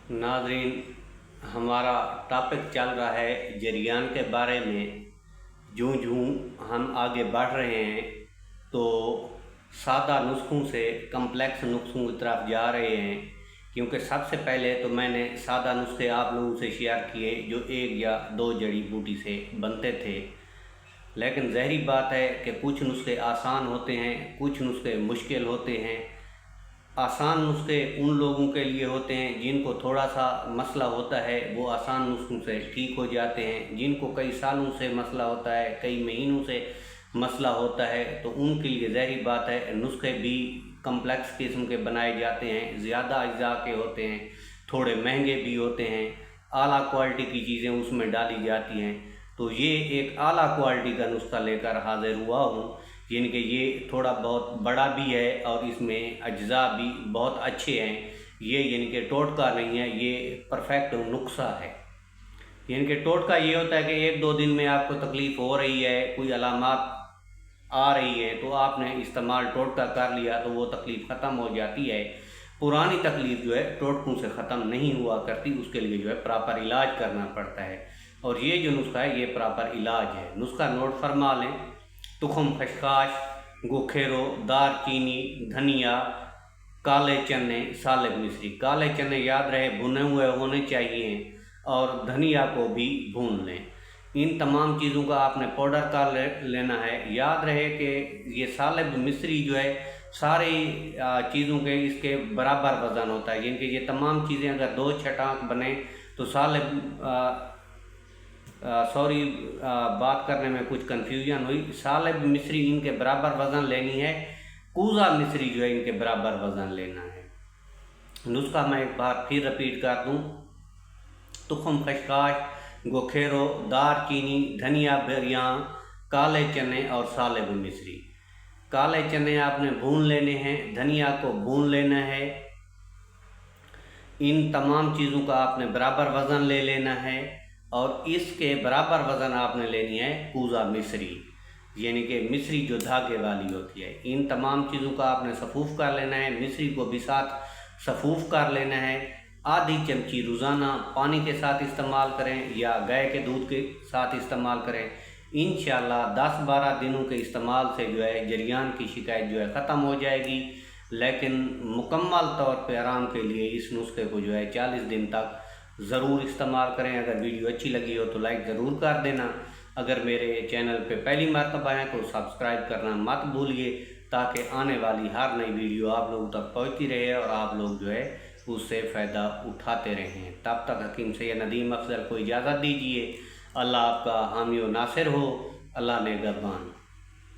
नाज़रीन, हमारा टॉपिक चल रहा है जरियान के बारे में। जूँ जूँ हम आगे बढ़ रहे हैं तो सादा नुस्खों से कम्प्लेक्स नुस्खों की तरफ जा रहे हैं, क्योंकि सबसे पहले तो मैंने सादा नुस्खे आप लोगों से शेयर किए जो एक या दो जड़ी बूटी से बनते थे। लेकिन ज़हरी बात है कि कुछ नुस्खे आसान होते हैं, कुछ नुस्खे मुश्किल होते हैं। आसान नुस्खे उन लोगों के लिए होते हैं जिनको थोड़ा सा मसला होता है, वो आसान नुस्खों से ठीक हो जाते हैं। जिनको कई सालों से मसला होता है, कई महीनों से मसला होता है, तो उनके लिए ज़ाहिर बात है नुस्खे भी कम्प्लेक्स किस्म के बनाए जाते हैं, ज़्यादा अज्जा के होते हैं, थोड़े महंगे भी होते हैं, आला क्वालिटी की चीज़ें उसमें डाली जाती हैं। तो ये एक आला क्वालिटी का नुस्खा लेकर हाज़िर हुआ हूँ, यानी कि ये थोड़ा बहुत बड़ा भी है और इसमें अज्जा भी बहुत अच्छे हैं। ये यानी कि टोटका नहीं है, ये परफेक्ट नुस्खा है। यानी कि टोटका ये होता है कि एक दो दिन में आपको तकलीफ़ हो रही है, कोई अलामात आ रही है, तो आपने इस्तेमाल टोटका कर लिया तो वो तकलीफ़ ख़त्म हो जाती है। पुरानी तकलीफ़ जो है टोटकों से ख़त्म नहीं हुआ करती, उसके लिए जो है प्रॉपर इलाज करना पड़ता है। और ये जो नुस्खा है ये प्रॉपर इलाज है। नुस्खा नोट फरमा लें। तुखम खशखाश, गोखेरो, दार चीनी, धनिया, काले चने, सालिब मिश्री। काले चने याद रहे भुने हुए होने चाहिए और धनिया को भी भून लें। इन तमाम चीज़ों का आपने पाउडर कर लेना है। याद रहे कि ये सालिब मिश्री जो है सारी चीज़ों के इसके बराबर वज़न होता है, यानी कि ये तमाम चीज़ें अगर दो छटाक बने तो सालिब सॉरी बात करने में कुछ कन्फ्यूजन हुई। सालिब मिश्री इनके बराबर वज़न लेनी है, कूज़ा मिश्री जो है इनके बराबर वज़न लेना है। नुस्खा मैं एक बार फिर रिपीट कर दूँ। तुखम खशखाश, गोखेरो, दार चीनी, धनिया बिरयान, काले चने और सालिब मिश्री। काले चने आपने भून लेने हैं, धनिया को भून लेना है। इन तमाम चीज़ों का आपने बराबर वज़न ले लेना है और इसके बराबर वज़न आपने लेनी है कूज़ा मिश्री, यानी कि मिश्री जो धागे वाली होती है। इन तमाम चीज़ों का आपने सफ़ूफ़ कर लेना है, मिश्री को भी साथ सफ़ूफ़ कर लेना है। आधी चमची रोज़ाना पानी के साथ इस्तेमाल करें या गाय के दूध के साथ इस्तेमाल करें। इंशाअल्लाह 10-12 दिनों के इस्तेमाल से जो है जरियान की शिकायत जो है ख़त्म हो जाएगी। लेकिन मुकम्मल तौर पे आराम के लिए इस नुस्खे को जो है 40 दिन तक ज़रूर इस्तेमाल करें। अगर वीडियो अच्छी लगी हो तो लाइक ज़रूर कर देना। अगर मेरे चैनल पे पहली मर्तबा है तो सब्सक्राइब करना मत भूलिए, ताकि आने वाली हर नई वीडियो आप लोगों तक पहुँचती रहे और आप लोग जो है उससे फ़ायदा उठाते रहें। तब तक हकीम सैयद नदीम अफजल को इजाज़त दीजिए। अल्लाह आपका हामी व नासिर हो। अल्लाह ने निगहबान।